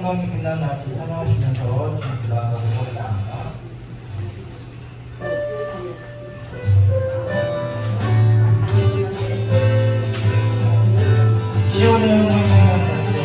영광이 빛난 낮을 찬양하시면서 지금 기도하도록 하겠습니다. 시온의 영광이 빛난 낮에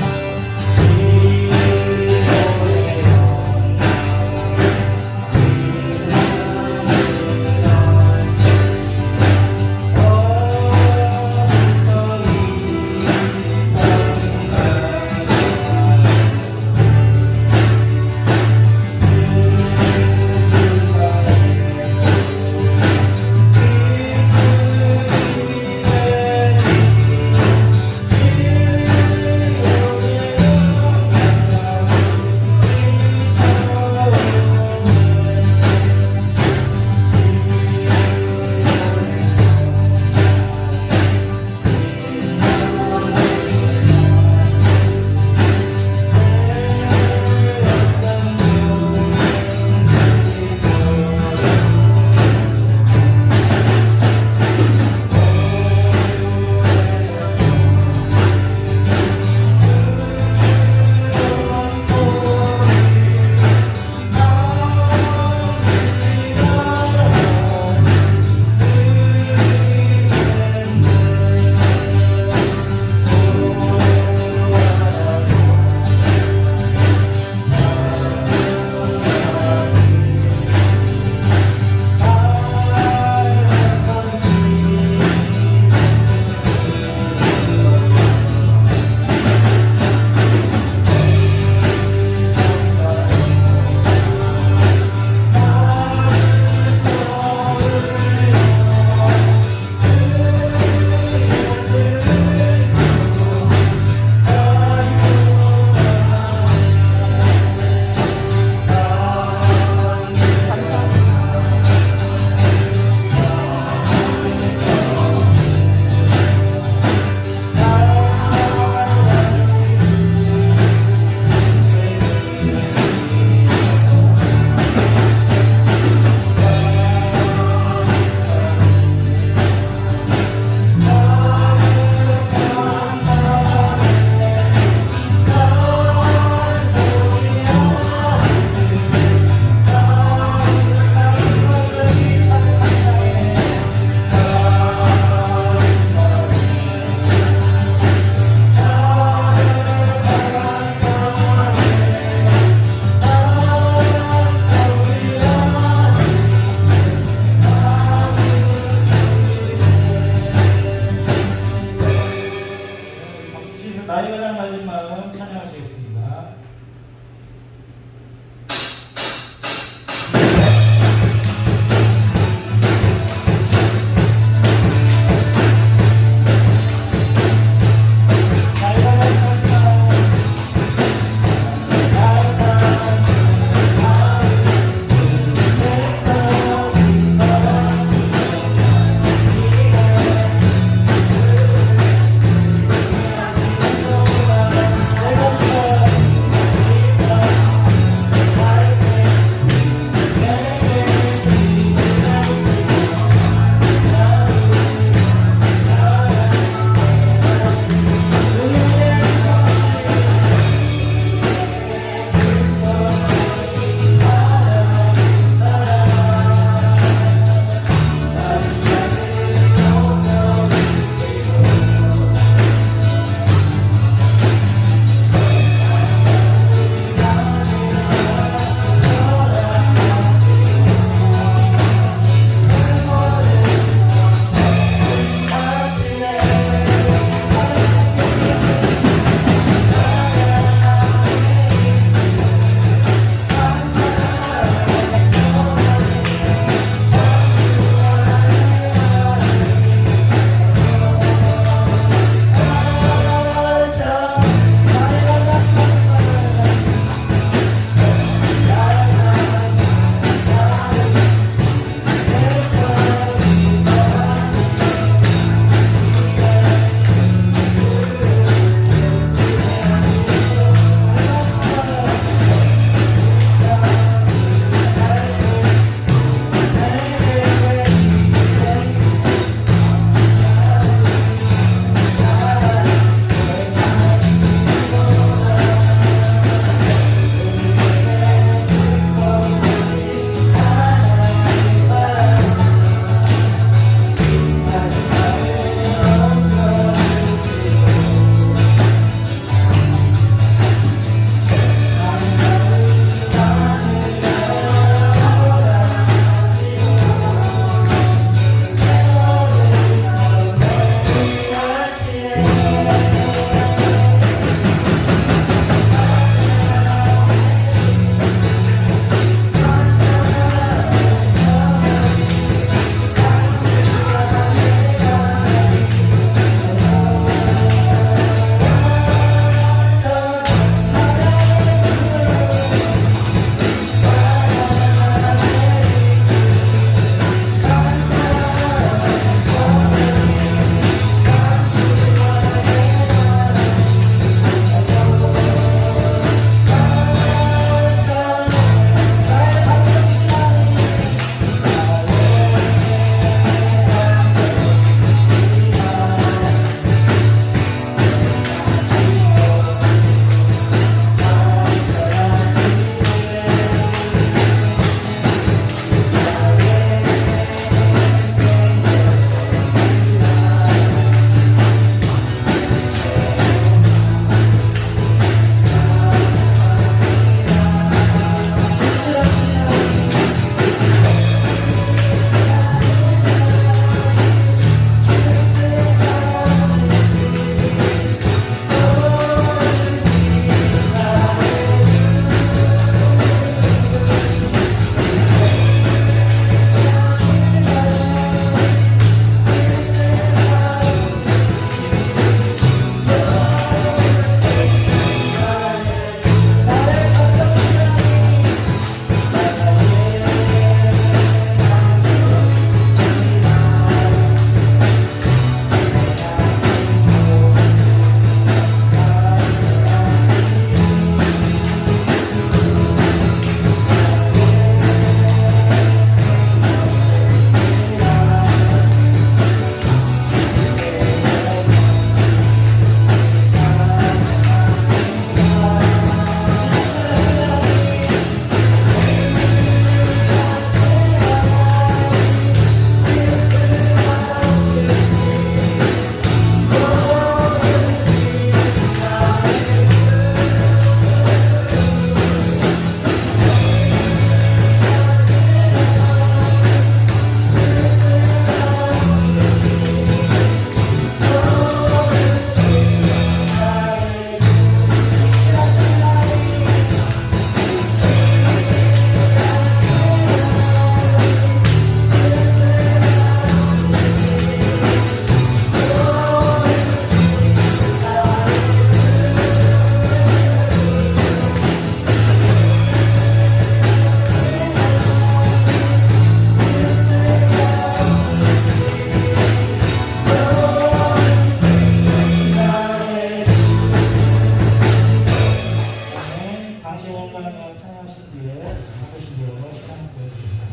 당신을 향하여 찬양하신 뒤에 하신 내용을 시간 보여드리겠습니다.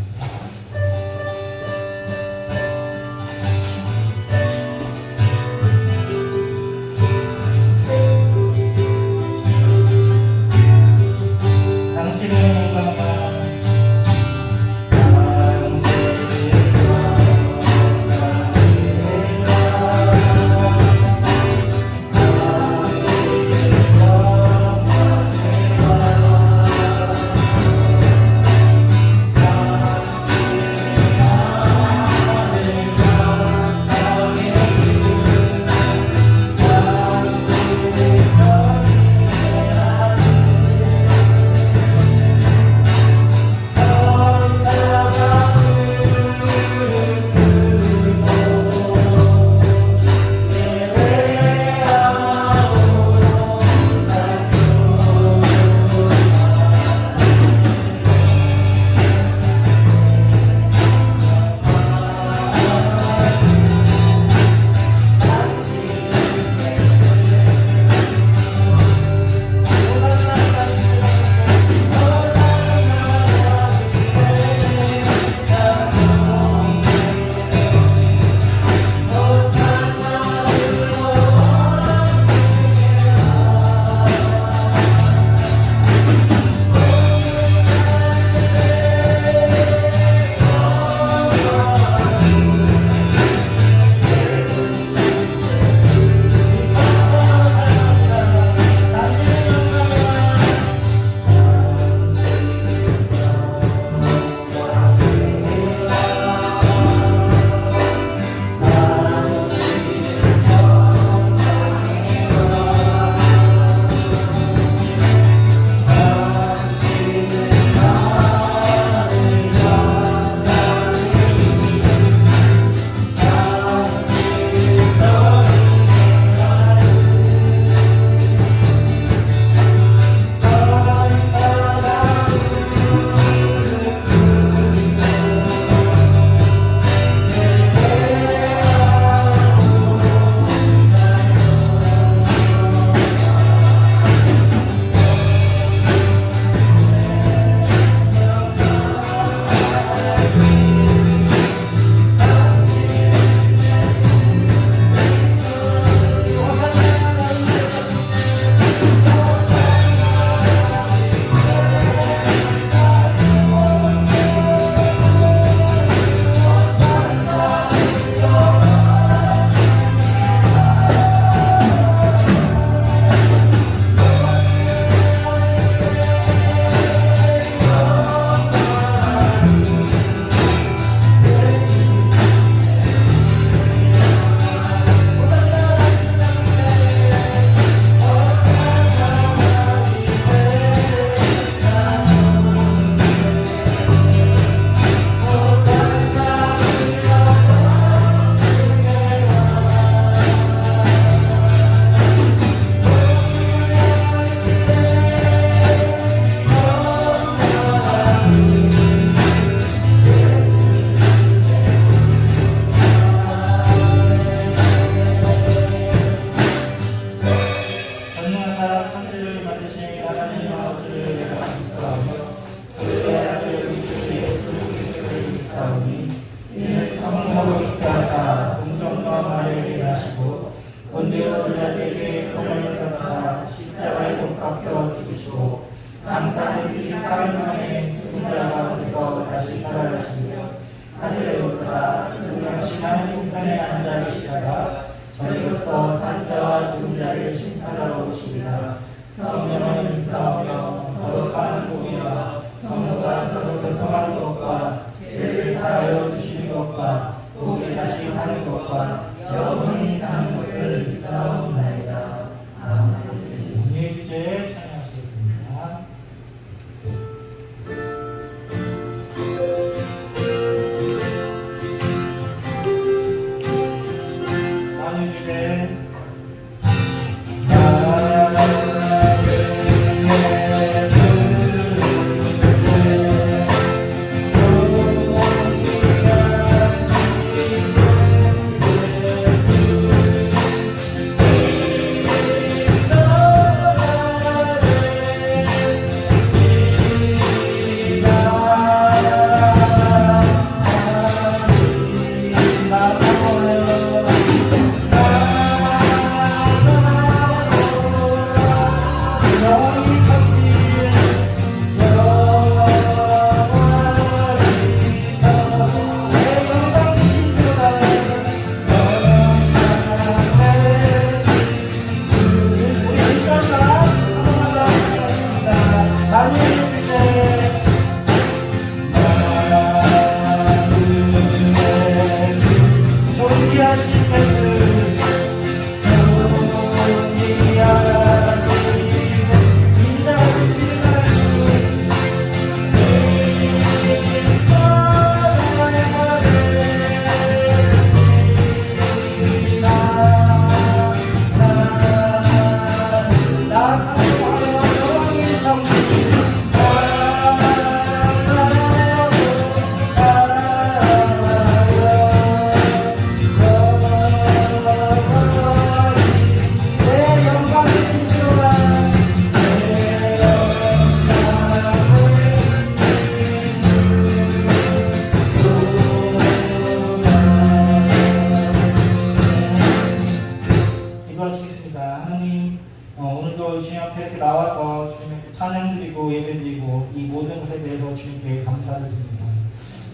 예배드리고 이 모든 것에 대해서 주님께 감사를 드립니다.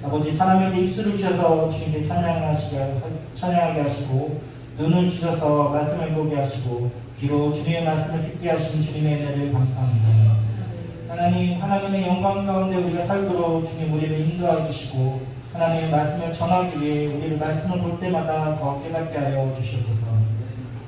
아버지, 사람에게 입술을 주셔서 주님께 찬양하게 하시고 눈을 주셔서 말씀을 보게 하시고 귀로 주님의 말씀을 듣게 하신 주님의 은혜를 감사합니다. 하나님, 하나님의 영광 가운데 우리가 살도록 주님 우리를 인도하여 주시고 하나님의 말씀을 전하기 위해 우리를 말씀을 볼 때마다 더 깨닫게 하여 주시옵소서.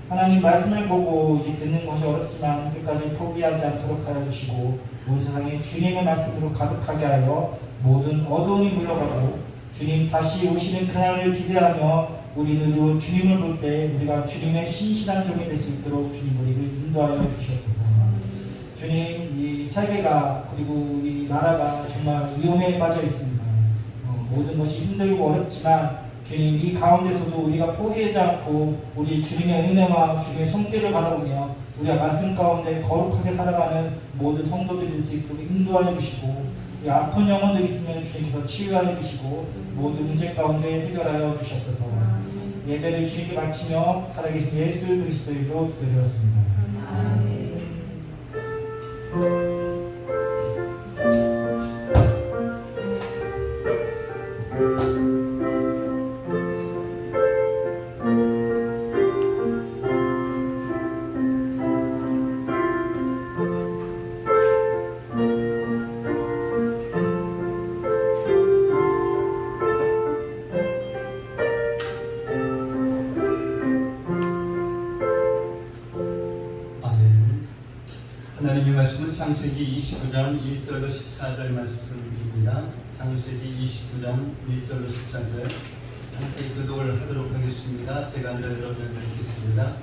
하나님, 말씀을 보고 이 듣는 것이 어렵지만 끝까지 포기하지 않도록 하여 주시고 온 세상에 주님의 말씀으로 가득하게 하여 모든 어두움이 물러가고 주님 다시 오시는 그날을 기대하며 우리는 주님을 볼 때 우리가 주님의 신실한 종이 될 수 있도록 주님 우리를 인도하여 주시옵소서. 주님, 이 세계가 그리고 이 나라가 정말 위험에 빠져 있습니다. 모든 것이 힘들고 어렵지만 주님, 이 가운데서도 우리가 포기하지 않고 우리 주님의 은혜와 주님의 손길을 바라보며 우리가 말씀 가운데 거룩하게 살아가는 모든 성도들이 될 수 있도록 인도하여 주시고 이 아픈 영혼들이 있으면 주님께서 치유하여 주시고 모든 문제 가운데 해결하여 주시옵소서. 예배를 주님께 바치며 살아계신 예수 그리스도로 기도드렸습니다. 하나님의 말씀은 창세기 29장 1절로 14절 말씀입니다. 창세기 29장 1절로 14절 함께 교독을 하도록 하겠습니다. 제가 앉아 여러분을 읽겠습니다.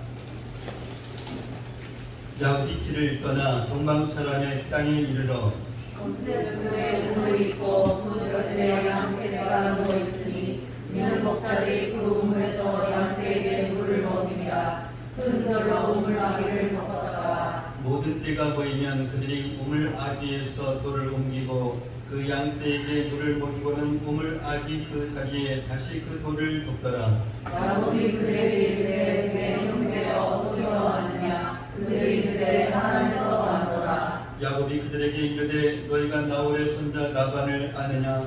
야곱이 길을 떠나 동방사람의 땅에 이르러 곤대들의 우물이 있고 그 들에 양떼가 누워있으니 이는 목자들이 그 우물에서 양떼에게 물을 먹임이라. 큰 돌로 우물 아기를 덮었다가 모든 때가 보이면 그들이 우물 아기에서 돌을 옮기고 그 양떼에게 물을 먹이고는 우물 아기 그 자리에 다시 그 돌을 덮더라. 야곱이 그들에게 이르되 내 형제여 어디서 왔느냐. 그들이 이르되 하란에서 왔노라. 야곱이 그들에게 이르되 너희가 나홀의 손자 라반을 아느냐.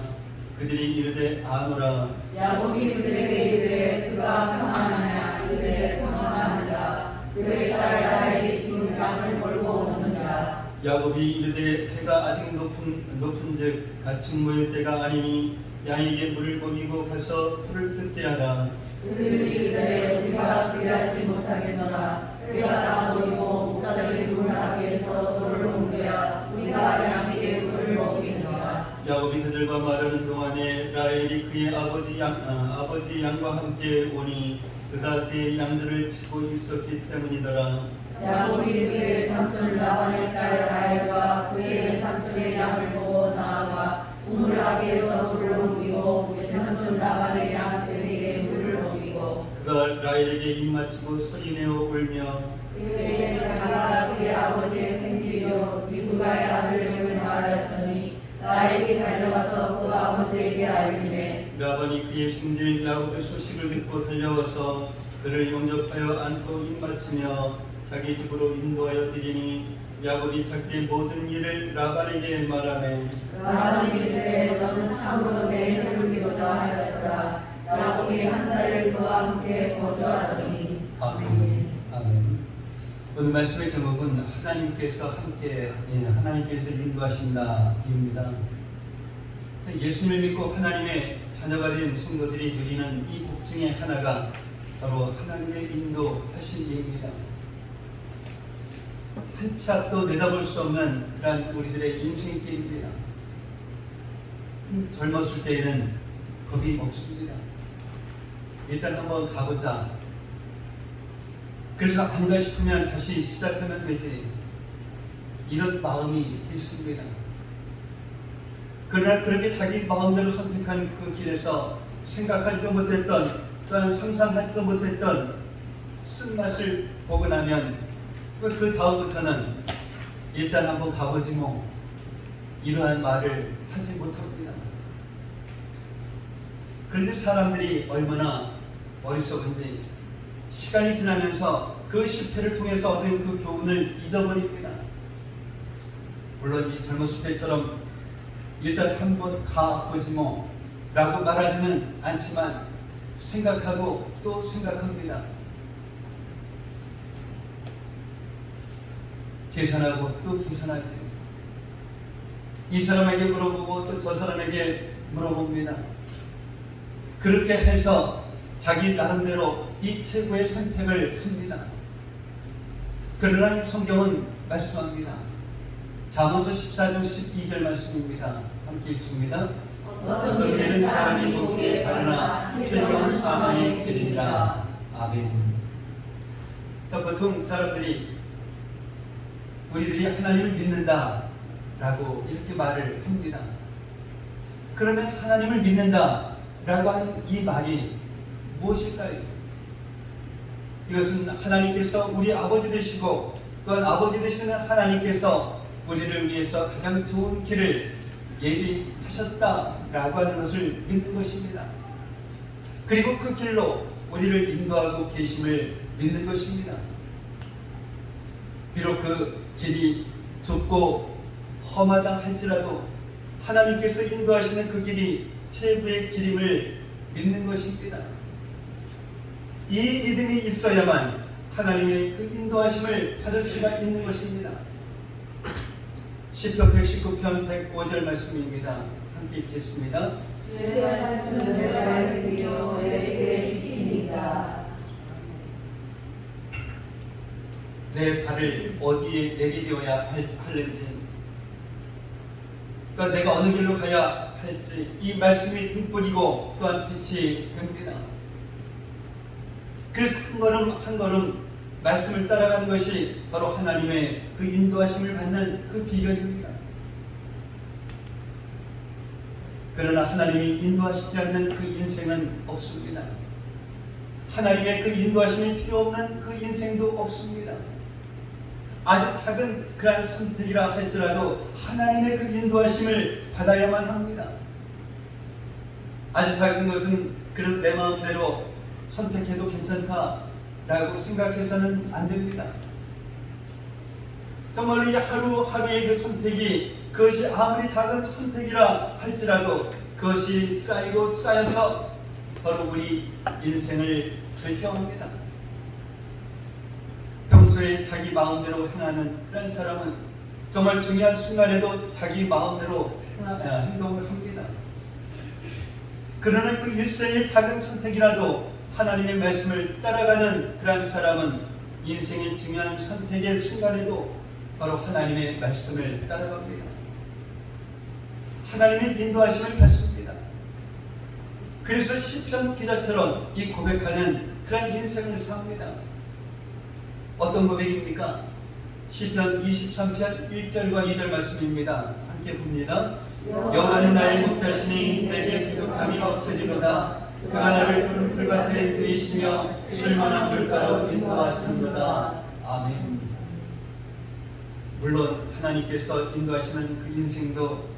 그들이 이르되 아노라. 야곱이 그들에게 이르되 그가 평안하냐. 이르되 평안하니라. 그의 딸 라헬이 지금 양을 몰고 오느니라. 야곱이 이르되 해가 아직 높은즉 가축 모일 때가 아니니 양에게 물을 먹이고 가서 풀을 뜯게 하라. 그들이 이르되 우리가 그리하지 못하겠노라. 그가 다 모이고 목자들이 물을 아기에서 돌을 옮겨야 우리가 양에게 물을 먹이느니라. 야곱이 그들과 말하는 동안에 라헬이 그의 아버지 양과 함께 오니 그가 그의 양들을 치고 있었기 때문이더라. 야곱이 그의 삼촌 라반의 딸 라헬과 그의 삼촌의 양을 보고 나아가 우물 아기에서 물을 옮기고 그의 삼촌 라반의 양들에게 물을 먹이고 그가 라헬에게 입맞추고 소리내어 울며 그의 자기가 그의 아버지의 생질이요 이브가의 아들임을 말하였더니 라헬이 달려가서 그 아버지에게 알리매 라반이 그의 생질 야곱의 소식을 듣고 달려와서 그를 용접하여 안고 입맞추며 자기 집으로 인도하여 드리니 야곱이 자기의 모든 일을 라반에게 말하매 라반이 이르되 너는 참으로 내 혈육이로다 하였더라. 야곱이 한 달을 그와 함께 거주하더니. 아멘. 아멘. 오늘 말씀의 제목은 하나님께서 인도하신다입니다. 예수님을 믿고 하나님의 자녀가 된 성도들이 누리는 이 복 중에 하나가 바로 하나님의 인도하심입니다. 한치 앞도 내다볼 수 없는 그런 우리들의 인생길입니다. 젊었을 때에는 겁이 없습니다. 일단 한번 가보자. 그래서 아닌가 싶으면 다시 시작하면 되지. 이런 마음이 있습니다. 그러나 그렇게 자기 마음대로 선택한 그 길에서 생각하지도 못했던 또한 상상하지도 못했던 쓴맛을 보고 나면 그 다음부터는 일단 한번 가보지 뭐 이러한 말을 하지 못합니다. 그런데 사람들이 얼마나 어리석은지 시간이 지나면서 그 실패를 통해서 얻은 그 교훈을 잊어버립니다. 물론 이 젊었을 때처럼 일단 한번 가보지 뭐 라고 말하지는 않지만 생각하고 또 생각합니다. 계산하고 또 계산하지. 이 사람에게 물어보고 또 저 사람에게 물어봅니다. 그렇게 해서 자기 나름대로 이 최고의 선택을 합니다. 그러나 이 성경은 말씀합니다. 잠언서 14장 12절 말씀입니다. 함께 읽습니다. 어떤 길은 사람이 보기에 바르나 즐거운 사망의 길이니라. 아멘. 보통 사람들이 우리들이 하나님을 믿는다 라고 이렇게 말을 합니다. 그러면 하나님을 믿는다 라고 하는 이 말이 무엇일까요? 이것은 하나님께서 우리 아버지 되시고 또한 아버지 되시는 하나님께서 우리를 위해서 가장 좋은 길을 예비하셨다라고 하는 것을 믿는 것입니다. 그리고 그 길로 우리를 인도하고 계심을 믿는 것입니다. 비록 그 길이 좁고 험하다 할지라도 하나님께서 인도하시는 그 길이 최고의 길임을 믿는 것입니다. 이 믿음이 있어야만 하나님의 그 인도하심을 받을 수가 있는 것입니다. 시편 119편 105절 말씀입니다. 함께 읽겠습니다. 주의 말씀은 내 발을 들여 내 길에 비치니이다. 내 발을 어디에 내디뎌야 하는지, 그러니까 내가 어느 길로 가야 할지 이 말씀이 등불이고 또한 빛이 됩니다. 그래서 한 걸음 한 걸음 말씀을 따라가는 것이 바로 하나님의 그 인도하심을 받는 그 비결입니다. 그러나 하나님이 인도하시지 않는 그 인생은 없습니다. 하나님의 그 인도하심이 필요 없는 그 인생도 없습니다. 아주 작은 그런 선택이라 할지라도 하나님의 그 인도하심을 받아야만 합니다. 아주 작은 것은 그래도 내 마음대로 선택해도 괜찮다라고 생각해서는 안 됩니다. 정말로 이 하루하루의 그 선택이 그것이 아무리 작은 선택이라 할지라도 그것이 쌓이고 쌓여서 바로 우리 인생을 결정합니다. 평소에 자기 마음대로 행하는 그런 사람은 정말 중요한 순간에도 자기 마음대로 행동을 합니다. 그러나 그 일생의 작은 선택이라도 하나님의 말씀을 따라가는 그런 사람은 인생의 중요한 선택의 순간에도 바로 하나님의 말씀을 따라갑니다. 하나님의 인도하심을 받습니다. 그래서 시편 기자처럼 이 고백하는 그런 인생을 삽니다. 어떤 고백입니까? 시편 23편 1절과 2절 말씀입니다. 함께 봅니다. 여호와는 나의 목자시니 내게 부족함이 없으리로다. 그가 나를 푸른 풀밭에 누이시며 쉴만한 물가로 인도하시는도다. 아멘. 물론 하나님께서 인도하시는 그 인생도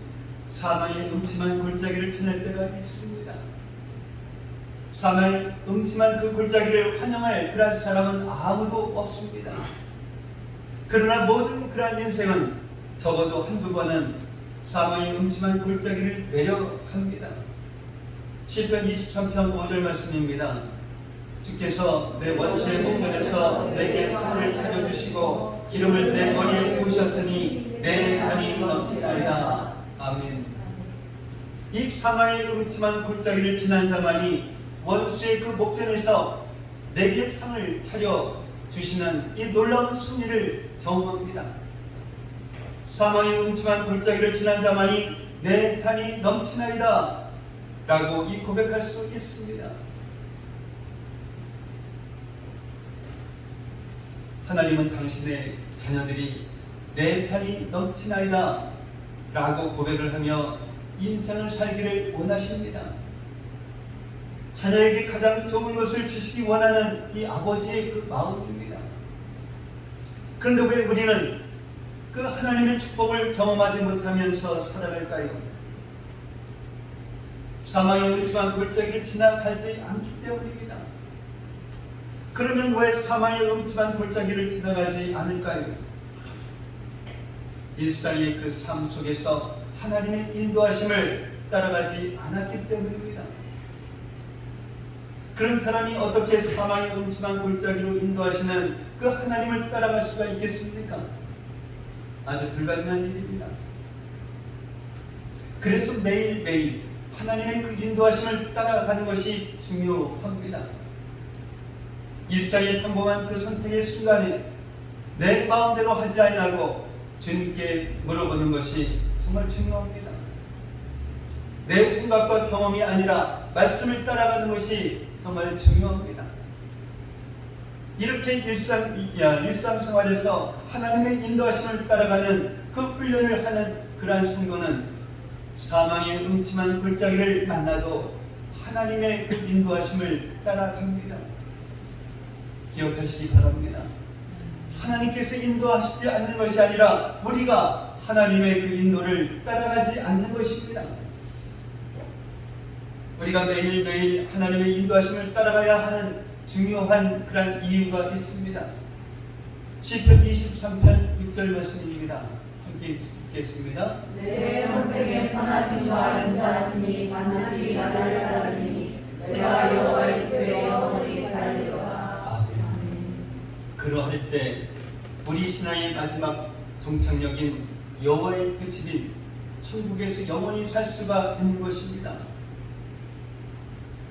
사망의 음침한 골짜기를 지날 때가 있습니다. 사망의 음침한 그 골짜기를 환영할 그런 사람은 아무도 없습니다. 그러나 모든 그런 인생은 적어도 한두 번은 사망의 음침한 골짜기를 내려갑니다. 시편 23편 5절 말씀입니다. 주께서 내 원수의 목전에서 내게 상을 차려주시고 기름을 내 머리에 부으셨으니 내 잔이 넘치나이다. 아멘. 이 사망의 음침한 골짜기를 지난 자만이 원수의 그 목전에서 내게 상을 차려주시는 이 놀라운 승리를 경험합니다. 사망의 음침한 골짜기를 지난 자만이 내 잔이 넘치나이다 라고 이 고백할 수 있습니다. 하나님은 당신의 자녀들이 내 잔이 넘치나이다 라고 고백을 하며 인생을 살기를 원하십니다. 자녀에게 가장 좋은 것을 주시기 원하는 이 아버지의 그 마음입니다. 그런데 왜 우리는 그 하나님의 축복을 경험하지 못하면서 살아갈까요? 사망의 음침한 골짜기를 지나가지 않기 때문입니다. 그러면 왜 사망의 음침한 골짜기를 지나가지 않을까요? 일상의 그 삶 속에서 하나님의 인도하심을 따라가지 않았기 때문입니다. 그런 사람이 어떻게 사망의 음침한 골짜기로 인도하시는 그 하나님을 따라갈 수가 있겠습니까? 아주 불가능한 일입니다. 그래서 매일매일 하나님의 그 인도하심을 따라가는 것이 중요합니다. 일상의 평범한 그 선택의 순간에 내 마음대로 하지 아니하고 주님께 물어보는 것이 정말 중요합니다. 내 생각과 경험이 아니라 말씀을 따라가는 것이 정말 중요합니다. 이렇게 일상생활에서 하나님의 인도하심을 따라가는 그 훈련을 하는 그러한 성도는 사망의 음침한 골짜기를 만나도 하나님의 그 인도하심을 따라갑니다. 기억하시기 바랍니다. 하나님께서 인도하시지 않는 것이 아니라 우리가 하나님의 그 인도를 따라가지 않는 것입니다. 우리가 매일매일 하나님의 인도하심을 따라가야 하는 중요한 그런 이유가 있습니다. 시편 23편 6절 말씀입니다. 함께 읽겠습니다. 내 평생의 선하심과 인자하심이 반드시 나를 따르리니 내가 여호와의 집에 영원히 살리로다. 그러할 때 우리 신앙의 마지막 종착역인 여호와의 그 집인 천국에서 영원히 살 수가 있는 것입니다.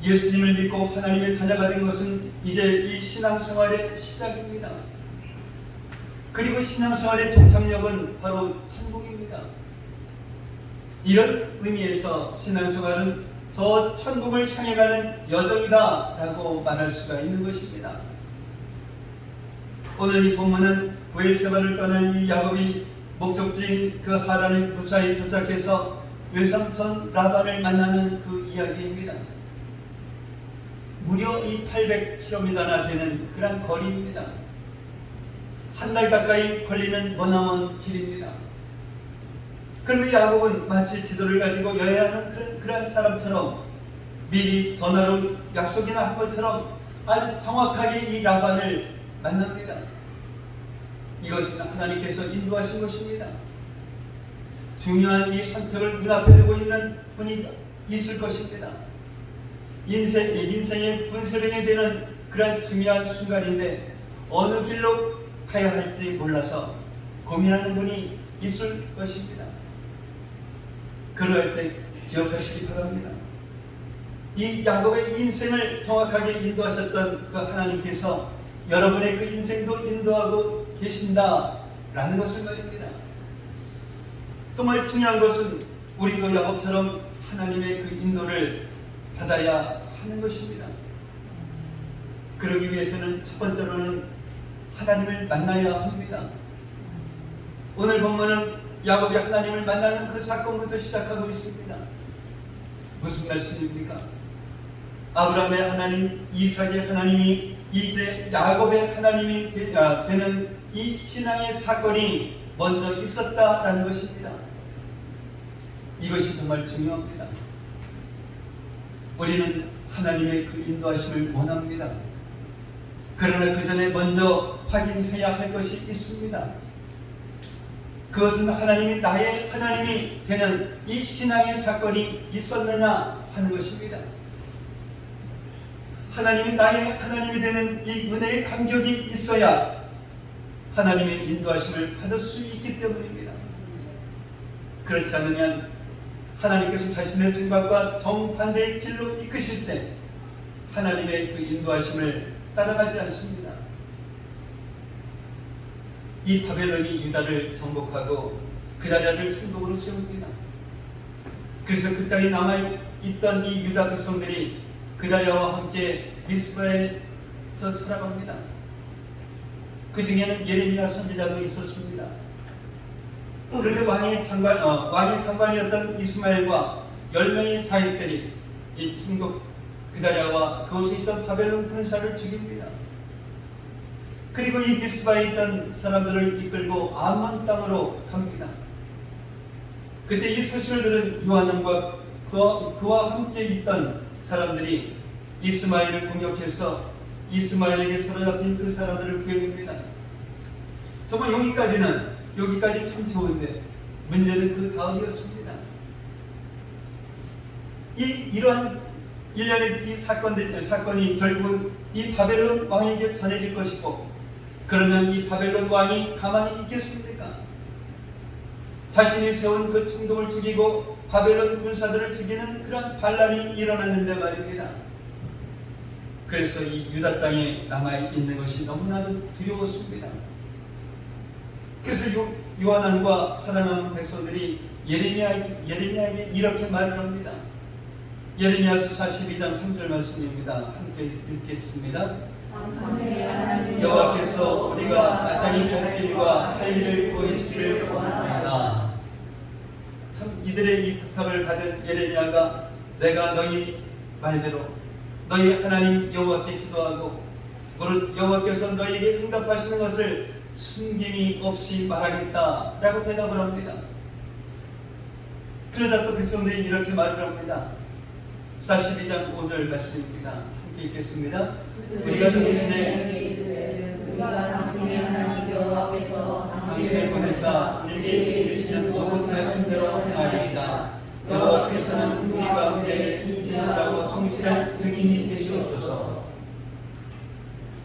예수님을 믿고 하나님의 자녀가 된 것은 이제 이 신앙생활의 시작입니다. 그리고 신앙생활의 종착역은 바로 천국입니다. 이런 의미에서 신앙생활은 저 천국을 향해 가는 여정이다 라고 말할 수가 있는 것입니다. 오늘 이 본문은 브엘세바를 떠난 이 야곱이 목적지인 그 하란에 무사히 도착해서 외삼촌 라반을 만나는 그 이야기입니다. 무려 이 800km나 되는 그런 거리입니다. 한 달 가까이 걸리는 머나먼 길입니다. 그리고 야곱은 마치 지도를 가지고 여행하는 그런 사람처럼 미리 전화로 약속이나 한 것처럼 아주 정확하게 이 라반을 만납니다. 이것은 하나님께서 인도하신 것입니다. 중요한 이 선택을 눈앞에 두고 있는 분이 있을 것입니다. 인생의 분수령이 되는 그런 중요한 순간인데 어느 길로 가야 할지 몰라서 고민하는 분이 있을 것입니다. 그럴 때 기억하시기 바랍니다. 이 야곱의 인생을 정확하게 인도하셨던 그 하나님께서 여러분의 그 인생도 인도하고 계신다라는 것을 말입니다. 정말 중요한 것은 우리도 야곱처럼 하나님의 그 인도를 받아야 하는 것입니다. 그러기 위해서는 첫 번째로는 하나님을 만나야 합니다. 오늘 본문은 야곱이 하나님을 만나는 그 사건부터 시작하고 있습니다. 무슨 말씀입니까? 아브라함의 하나님, 이삭의 하나님이 이제 야곱의 하나님이 되는 이 신앙의 사건이 먼저 있었다라는 것입니다. 이것이 정말 중요합니다. 우리는 하나님의 그 인도하심을 원합니다. 그러나 그 전에 먼저 확인해야 할 것이 있습니다. 그것은 하나님이 나의 하나님이 되는 이 신앙의 사건이 있었느냐 하는 것입니다. 하나님이 나의 하나님이 되는 이 은혜의 감격이 있어야 하나님의 인도하심을 받을 수 있기 때문입니다. 그렇지 않으면 하나님께서 자신의 생각과 정반대의 길로 이끄실 때 하나님의 그 인도하심을 따라가지 않습니다. 이 바벨론이 유다를 정복하고 그 나라를 천국으로 세웁니다. 그래서 그 땅에 남아있던 이 유다 백성들이 그다리아와 함께 미스바에서 살아갑니다. 그 중에는 예레미야 선지자도 있었습니다. 그런데 왕의 장관이었던 이스마엘과 10명의 자식들이 이 천국 그다리아와 그곳에 있던 바벨론 군사를 죽입니다. 그리고 이 미스바에 있던 사람들을 이끌고 암몬 땅으로 갑니다. 그때 이 소식을 들은 요한과 그와 함께 있던 사람들이 이스마엘을 공격해서 이스마엘에게 사로잡힌 그 사람들을 구해냅니다. 정말 여기까지는 여기까지 참 좋은데 문제는 그 다음이었습니다. 이러한 일련의 이 사건이 결국은 이 바벨론 왕에게 전해질 것이고, 그러면 이 바벨론 왕이 가만히 있겠습니까? 자신이 세운 그 총독을 죽이고 바벨론 군사들을 죽이는 그런 반란이 일어났는데 말입니다. 그래서 이 유다 땅에 남아있는 것이 너무나도 두려웠습니다. 그래서 요한안과 살아남은 백성들이 예레미야에게 이렇게 말을 합니다. 예레미야서 42장 3절 말씀입니다. 함께 읽겠습니다. 여호와께서 우리가 마땅히 갈 길과 할 일을 보이시기를 원합니다. 참 이들의 이 부탁을 받은 예레미야가 내가 너희 말대로 너희 하나님 여호와께 기도하고 무릇 여호와께서 너희에게 응답하시는 것을 숨김이 없이 말하겠다라고 대답을 합니다. 그러자 또 백성들이 이렇게 말을 합니다. 42장 5절 말씀입니다. 함께 읽겠습니다. 우리가 당신의 하나님 여호와께서 당신을 보내사 우리에게 이르시는 모든 말씀대로 행하리이다. 여호와께서는 우리 가운데 진실하고 성실한 증인이 되시옵소서.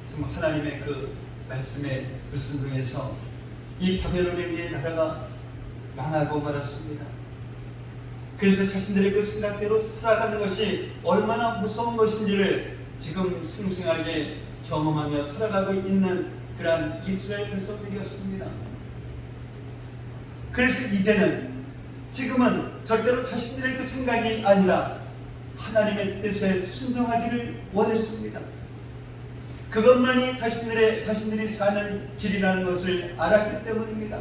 정말 하나님의 그 말씀에 불순종해서 이 바벨론의 나라가 망하고 말았습니다. 그래서 자신들의 그 생각대로 살아가는 것이 얼마나 무서운 것인지를 지금 생생하게 경험하며 살아가고 있는 그러한 이스라엘 백성들이었습니다. 그래서 지금은 절대로 자신들의 그 생각이 아니라 하나님의 뜻에 순종하기를 원했습니다. 그것만이 자신들이 사는 길이라는 것을 알았기 때문입니다.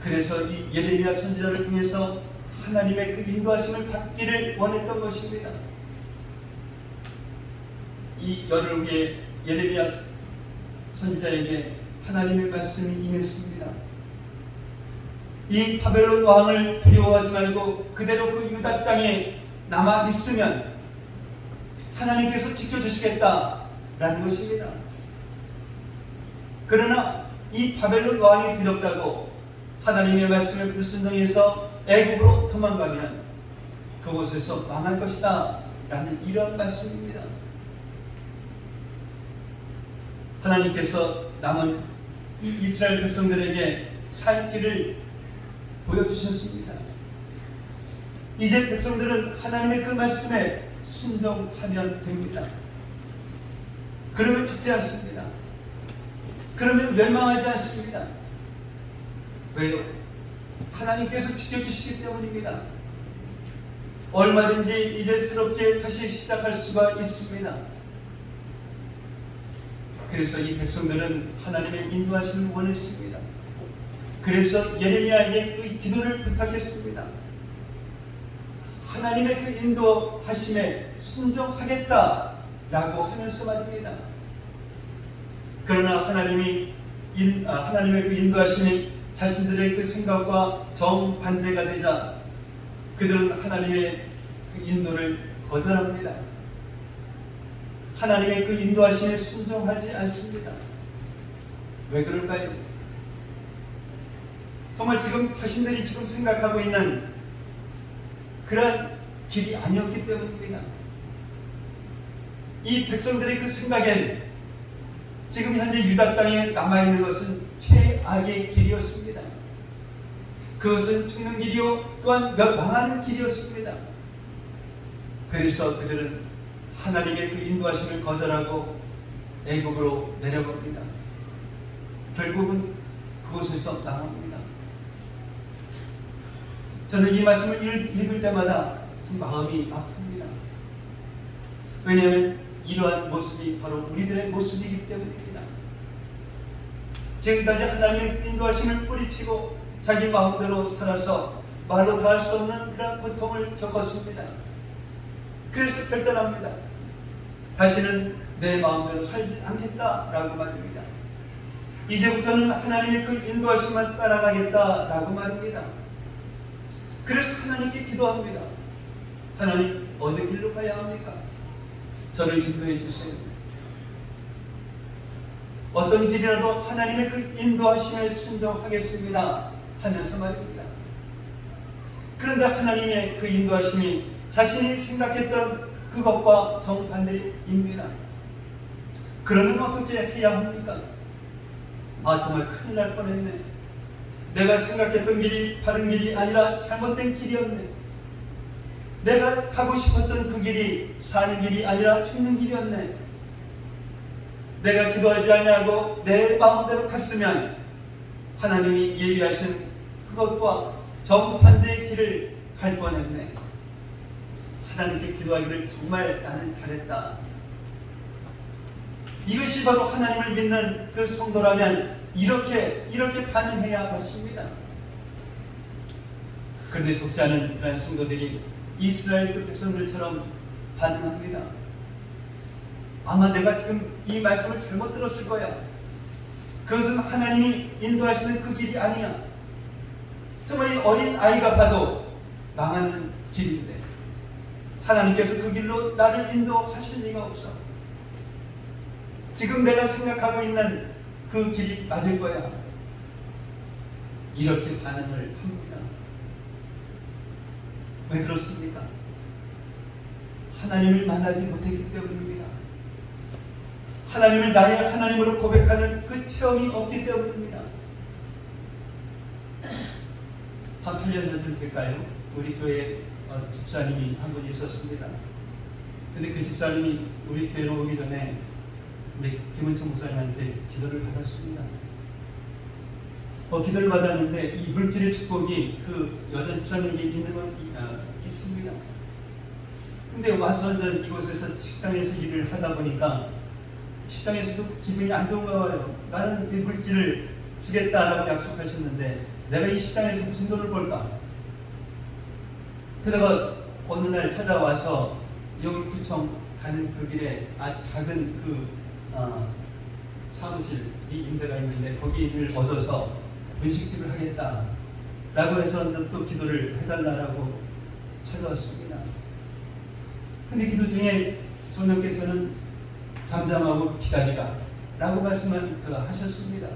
그래서 이 예레미야 선지자를 통해서 하나님의 그 인도하심을 받기를 원했던 것입니다. 이 열흘 후에 예레미야 선지자에게 하나님의 말씀이 임했습니다. 이 바벨론 왕을 두려워하지 말고 그대로 그 유다 땅에 남아 있으면 하나님께서 지켜주시겠다라는 것입니다. 그러나 이 바벨론 왕이 두렵다고 하나님의 말씀을 불순종해서 애굽으로 도망가면 그곳에서 망할 것이다 라는 이런 말씀입니다. 하나님께서 남은 이스라엘 백성들에게 살 길을 보여주셨습니다. 이제 백성들은 하나님의 그 말씀에 순종하면 됩니다. 그러면 죽지 않습니다. 그러면 멸망하지 않습니다. 왜요? 하나님께서 지켜주시기 때문입니다. 얼마든지 이제 새롭게 다시 시작할 수가 있습니다. 그래서 이 백성들은 하나님의 인도하심을 원했습니다. 그래서 예레미야에게 그 기도를 부탁했습니다. 하나님의 그 인도하심에 순종하겠다라고 하면서 말입니다. 그러나 하나님의 그 인도하심이 자신들의 그 생각과 정반대가 되자 그들은 하나님의 그 인도를 거절합니다. 하나님의 그 인도하심에 순종하지 않습니다. 왜 그럴까요? 정말 자신들이 생각하고 있는 그런 길이 아니었기 때문입니다. 이 백성들의 그 생각엔 지금 현재 유다 땅에 남아있는 것은 최악의 길이었습니다. 그것은 죽는 길이요 또한 망하는 길이었습니다. 그래서 그들은 하나님의 그 인도하심을 거절하고 애굽으로 내려갑니다. 결국은 그곳에서 나옵니다. 저는 이 말씀을 읽을 때마다 참 마음이 아픕니다. 왜냐하면 이러한 모습이 바로 우리들의 모습이기 때문입니다. 지금까지 하나님의 인도하심을 뿌리치고 자기 마음대로 살아서 말로 다 할 수 없는 그런 고통을 겪었습니다. 그래서 결단합니다. 다시는 내 마음대로 살지 않겠다라고 말입니다. 이제부터는 하나님의 그 인도하심만 따라가겠다라고 말입니다. 그래서 하나님께 기도합니다. 하나님, 어느 길로 가야 합니까? 저를 인도해 주세요. 어떤 길이라도 하나님의 그 인도하심에 순종하겠습니다 하면서 말입니다. 그런데 하나님의 그 인도하심이 자신이 생각했던 그것과 정반대입니다. 그러면 어떻게 해야 합니까? 아, 정말 큰일 날 뻔했네. 내가 생각했던 길이 바른 길이 아니라 잘못된 길이었네. 내가 가고 싶었던 그 길이 사는 길이 아니라 죽는 길이었네. 내가 기도하지 아니하고 내 마음대로 갔으면 하나님이 예비하신 그것과 정반대의 길을 갈 뻔했네. 하나님께 기도하기를 정말 나는 잘했다. 이것이 바로 하나님을 믿는 그 성도라면 이렇게 반응해야 맞습니다. 그런데 적지 않은 그런 성도들이 이스라엘 그 백성들처럼 반응합니다. 아마 내가 지금 이 말씀을 잘못 들었을 거야. 그것은 하나님이 인도하시는 그 길이 아니야. 정말 이 어린 아이가 봐도 망하는 길인데 하나님께서 그 길로 나를 인도하실 리가 없어. 지금 내가 생각하고 있는 그 길이 맞을 거야. 이렇게 반응을 합니다. 왜 그렇습니까? 하나님을 만나지 못했기 때문입니다. 하나님을 나의 하나님으로 고백하는 그 체험이 없기 때문입니다. 한 8년 전쯤 될까요? 우리 교회에 집사님이 한 분 있었습니다. 근데 그 집사님이 우리 교회로 오기 전에 김은총 목사님한테 기도를 받았습니다. 기도를 받았는데 이 물질의 축복이 그 여자 집사님에게 있는 건 있습니다. 근데 와서 이곳에서 식당에서 일을 하다 보니까 식당에서도 기분이 안 좋은가 봐요. 나는 이 물질을 주겠다라고 약속하셨는데 내가 이 식당에서 무슨 돈을 벌까? 그러다가 어느 날 찾아와서 여기 구청 가는 그 길에 아주 작은 그 사무실이 임대가 있는데 거기를 얻어서 분식집을 하겠다라고 해서 또 기도를 해달라고 찾아왔습니다. 근데 기도 중에 성령께서는 잠잠하고 기다리라 라고 하셨습니다.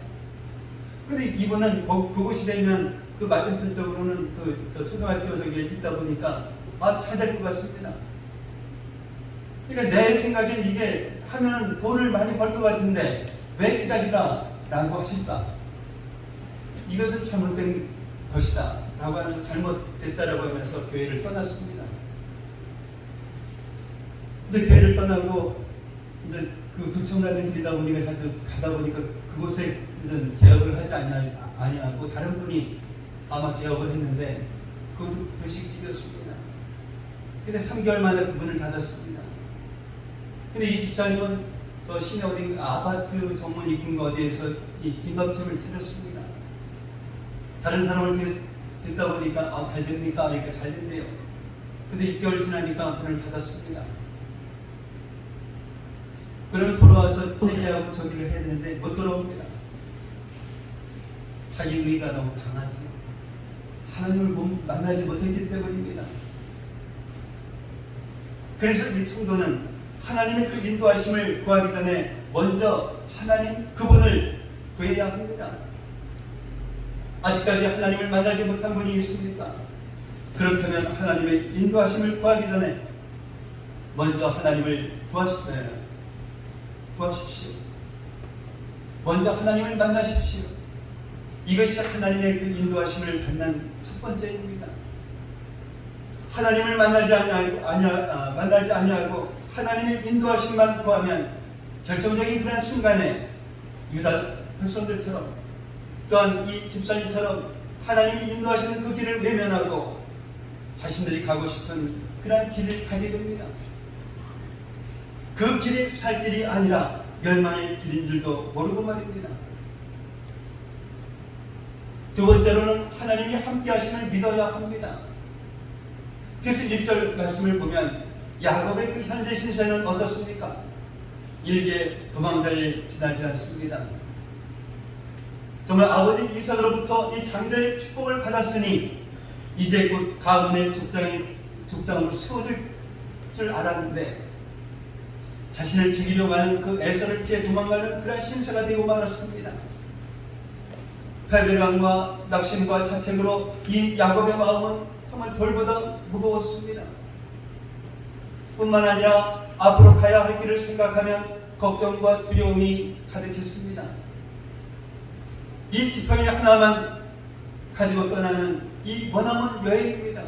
근데 이분은 그곳이 되면 그 맞은편 쪽으로는 저 초등학교 저기에 있다 보니까 잘 될 것 같습니다. 그러니까 내 생각엔 이게 하면은 돈을 많이 벌 것 같은데 왜 기다리라 라고 하실까? 이것은 잘못된 것이다 라고 하면서 잘못됐다라고 하면서 교회를 떠났습니다. 이제 교회를 떠나고 이제 그 구청 가는 길이다 보니까 자주 가다 보니까 그곳에 이제 개업을 하지 아니하고 다른 분이 아마 개업을 했는데 그것도 분식집이었습니다. 근데 3개월 만에 그 문을 닫았습니다. 근데 이 집사님은 저 시내 어디 아파트 정문 입구인가 어디에서 이 김밥집을 차렸습니다. 다른 사람을 듣다 보니까 잘 됩니까? 그러니까 잘 된대요. 근데 6개월 지나니까 문을 닫았습니다. 그러면 돌아와서 회개하고 저기를 해야 되는데 못 돌아옵니다. 자기 의의가 너무 강하지. 하나님을 만나지 못했기 때문입니다. 그래서 이 성도는 하나님의 그 인도하심을 구하기 전에 먼저 하나님 그분을 구해야 합니다. 아직까지 하나님을 만나지 못한 분이 있습니까? 그렇다면 하나님의 인도하심을 구하기 전에 먼저 하나님을 구하십시오. 먼저 하나님을 만나십시오. 이것이 하나님의 그 인도하심을 받는 첫 번째입니다. 하나님을 만나지 아니하고 하나님의 인도하심만 구하면 결정적인 그런 순간에 유다 백성들처럼 또한 이 집사님처럼 하나님이 인도하시는 그 길을 외면하고 자신들이 가고 싶은 그런 길을 가게 됩니다. 그 길이 살 길이 아니라 멸망의 길인 줄도 모르고 말입니다. 두 번째로는 하나님이 함께 하심을 믿어야 합니다. 그래서 1절 말씀을 보면 야곱의 그 현재 신세는 어떻습니까? 일개 도망자에 지나지 않습니다. 정말 아버지 이삭으로부터 이 장자의 축복을 받았으니 이제 곧 가문의 족장으로 세워질 줄 알았는데 자신을 죽이려고 하는 그 에서를 피해 도망가는 그런 신세가 되고 말았습니다. 패배감과 낙심과 자책으로 이 야곱의 마음은 정말 돌보다 무거웠습니다. 뿐만 아니라 앞으로 가야 할 길을 생각하면 걱정과 두려움이 가득했습니다. 이 지팡이 하나만 가지고 떠나는 이 머나먼 여행입니다.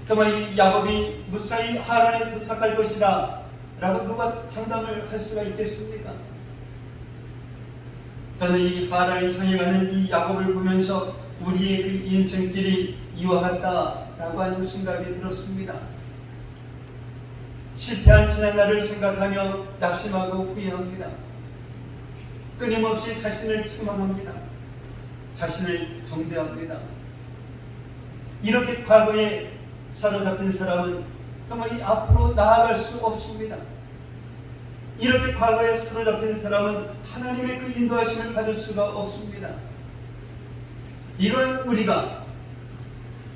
정말 이 야곱이 무사히 하란에 도착할 것이다 라고 누가 장담을 할 수가 있겠습니까? 저는 이 하란을 향해 가는 이 야곱을 보면서 우리의 그 인생길이 이와 같다라고 하는 생각이 들었습니다. 실패한 지난날을 생각하며 낙심하고 후회합니다. 끊임없이 자신을 책망합니다. 자신을 정죄합니다. 이렇게 과거에 사로잡힌 사람은 정말 이 앞으로 나아갈 수 없습니다. 이렇게 과거에 사로잡힌 사람은 하나님의 그 인도하심을 받을 수가 없습니다. 이런 우리가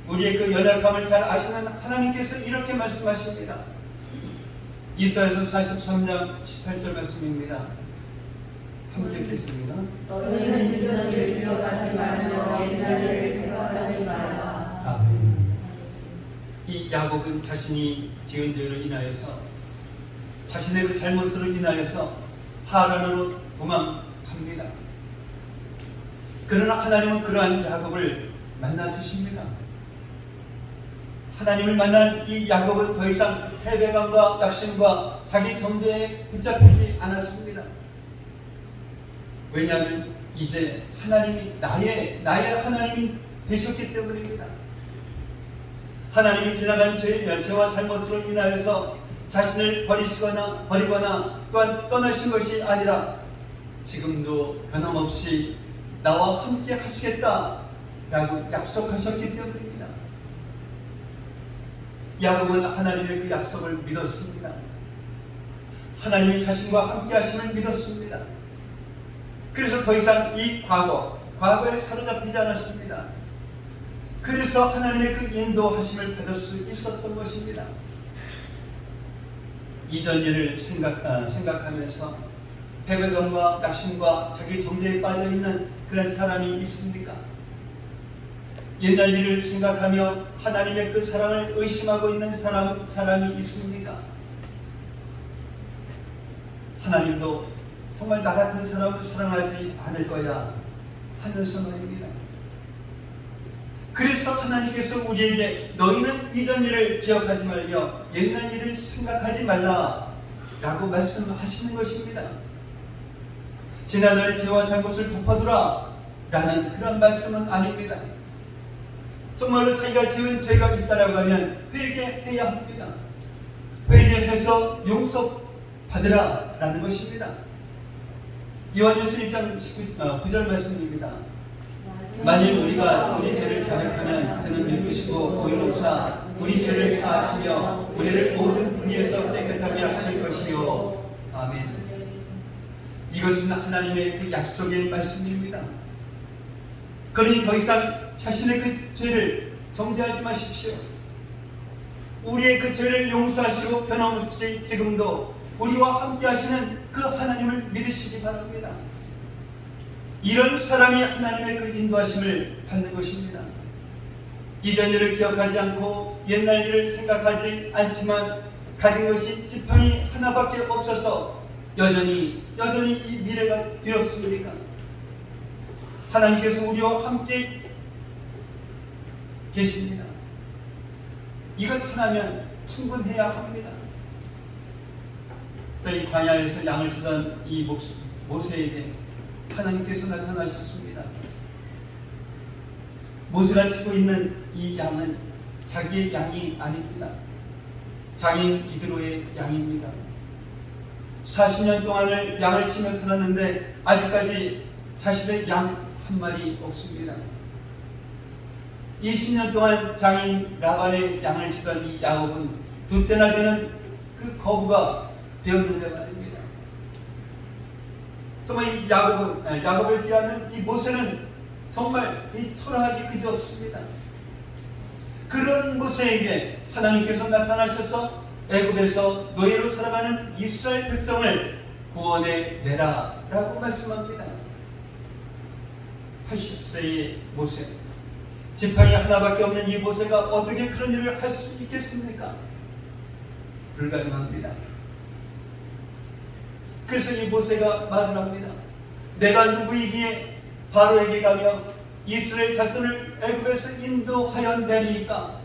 우리의 그 연약함을 잘 아시는 하나님께서 이렇게 말씀하십니다. 이사야서 43장 18절 말씀입니다. 함께 읽겠습니다. 너희는 이전 일을 기억하지 말며 옛날 일을 생각하지 말라. 아멘. 이 야곱은 자신이 지은 죄로 인하여서 자신의 그 잘못으로 인하여서 하란으로 도망갑니다. 그러나 하나님은 그러한 야곱을 만나 주십니다. 하나님을 만난 이 야곱은 더 이상 패배감과 낙심과 자기 정죄에 붙잡히지 않았습니다. 왜냐하면 이제 하나님이 나의 하나님이 되셨기 때문입니다. 하나님이 지나간 죄와 잘못으로 인하여서 자신을 버리거나 또한 떠나신 것이 아니라 지금도 변함없이 나와 함께 하시겠다라고 약속하셨기 때문입니다. 야곱은 하나님의 그 약속을 믿었습니다. 하나님이 자신과 함께 하심을 믿었습니다. 그래서 더 이상 이 과거에 사로잡히지 않았습니다. 그래서 하나님의 그 인도하심을 받을 수 있었던 것입니다. 이전 일을 생각하면서 패배감과 낙심과 자기 정죄에 빠져있는 그런 사람이 있습니까? 옛날 일을 생각하며 하나님의 그 사랑을 의심하고 있는 사람이 있습니까? 하나님도 정말 나 같은 사람을 사랑하지 않을 거야 하는 선언입니다. 그래서 하나님께서 우리에게 너희는 이전 일을 기억하지 말며 옛날 일을 생각하지 말라 라고 말씀하시는 것입니다. 지난날의 죄와 잘못을 덮어두라 라는 그런 말씀은 아닙니다. 정말로 자기가 지은 죄가 있다라고 하면 회개해야 합니다. 회개해서 용서받으라 라는 것입니다. 요한일서 1장 9절 말씀입니다. 만일 우리가 우리 죄를 자백하면 그는 믿으시고 의롭사 우리 죄를 사하시며 우리를 모든 불의에서 깨끗하게 하실 것이요. 아멘. 이것은 하나님의 그 약속의 말씀입니다. 그러니 더 이상 자신의 그 죄를 정죄하지 마십시오. 우리의 그 죄를 용서하시고 변함없이 지금도 우리와 함께 하시는 그 하나님을 믿으시기 바랍니다. 이런 사람이 하나님의 그 인도하심을 받는 것입니다. 이전 일을 기억하지 않고 옛날 일을 생각하지 않지만 가진 것이 지팡이 하나밖에 없어서 여전히 이 미래가 두렵습니까? 하나님께서 우리와 함께 계십니다. 이것 하나면 충분해야 합니다. 이 광야에서 양을 치던 이 모세에게 하나님께서 나타나셨습니다. 모세가 치고 있는 이 양은 자기의 양이 아닙니다. 장인 이드로의 양입니다. 40년 동안을 양을 치며 살았는데 아직까지 자신의 양 한 마리 없습니다. 20년 동안 장인 라반의 양을 치던 이 야곱은 두 때나 되는 그 거부가 되었는데 말입니다. 정말 이 야곱에 비하면 이 모세는 정말 이 초라하기 그지없습니다. 그런 모세에게 하나님께서 나타나셔서 애굽에서 노예로 살아가는 이스라엘 백성을 구원해 내라 라고 말씀합니다. 80세의 모세, 지팡이 하나밖에 없는 이 모세가 어떻게 그런 일을 할 수 있겠습니까? 불가능합니다. 그래서 이 모세가 말을 합니다. 내가 누구이기에 바로에게 가며 이스라엘 자손을 애굽에서 인도하여 내리까?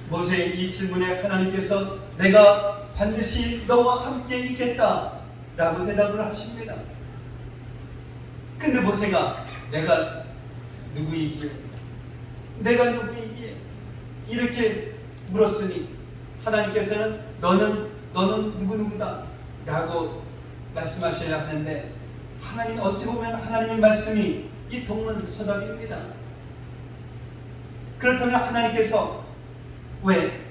모세의 이 질문에 하나님께서 내가 반드시 너와 함께 있겠다 라고 대답을 하십니다. 근데 모세가 내가 누구이기에 이렇게 물었으니 하나님께서는 너는 누구누구다 라고 말씀하셔야 하는데, 하나님, 어찌 보면 하나님의 말씀이 이 동문서답입니다. 그렇다면 하나님께서 왜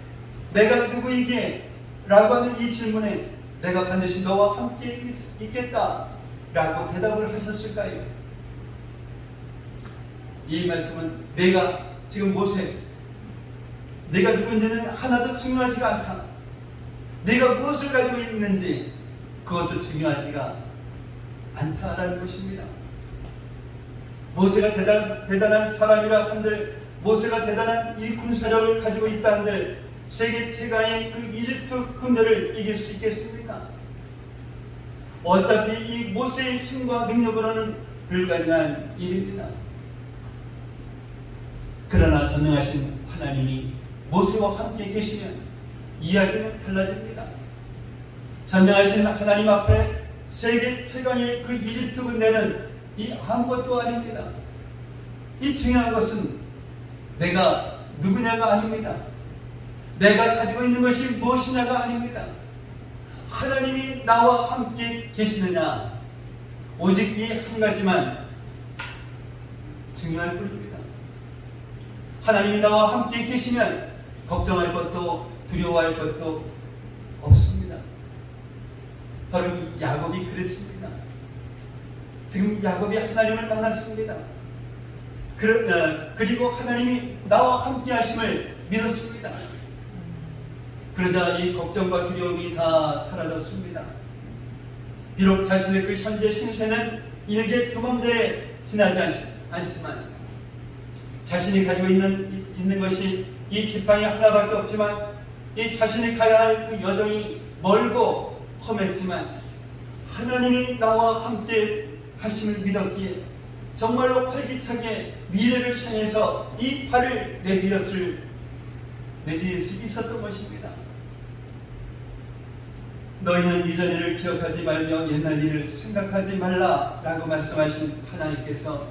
내가 누구이기에 라고 하는 이 질문에 내가 반드시 너와 함께 있겠다 라고 대답을 하셨을까요? 이 말씀은 지금 모세, 내가 누군지는 하나도 중요하지가 않다. 내가 무엇을 가지고 있는지 그것도 중요하지가 않다라는 것입니다. 모세가 대단한 사람이라 한들, 모세가 대단한 이 군사력을 가지고 있다 한들 세계 최강의 그 이집트 군대를 이길 수 있겠습니까? 어차피 이 모세의 힘과 능력으로는 불가능한 일입니다. 그러나 전능하신 하나님이 모세와 함께 계시면 이야기는 달라집니다. 전능하신 하나님 앞에 세계 최강의 그 이집트 군대는 이 아무것도 아닙니다. 이 중요한 것은 내가 누구냐가 아닙니다. 내가 가지고 있는 것이 무엇이냐가 아닙니다. 하나님이 나와 함께 계시느냐, 오직 이 한 가지만 중요할 뿐입니다. 하나님이 나와 함께 계시면 걱정할 것도 두려워할 것도 없습니다. 바로 이 야곱이 그랬습니다. 지금 야곱이 하나님을 만났습니다. 그리고 하나님이 나와 함께 하심을 믿었습니다. 그러자 이 걱정과 두려움이 다 사라졌습니다. 비록 자신의 그 현재 신세는 일개 도망자에 지나지 않지만 자신이 가지고 있는 것이 이 지팡이 하나밖에 없지만 이 자신이 가야 할 그 여정이 멀고 험했지만 하나님이 나와 함께 하심을 믿었기에 정말로 활기차게 미래를 향해서 이 발을 내디딜 수 있었던 것입니다. 너희는 이전 일을 기억하지 말며 옛날 일을 생각하지 말라 라고 말씀하신 하나님께서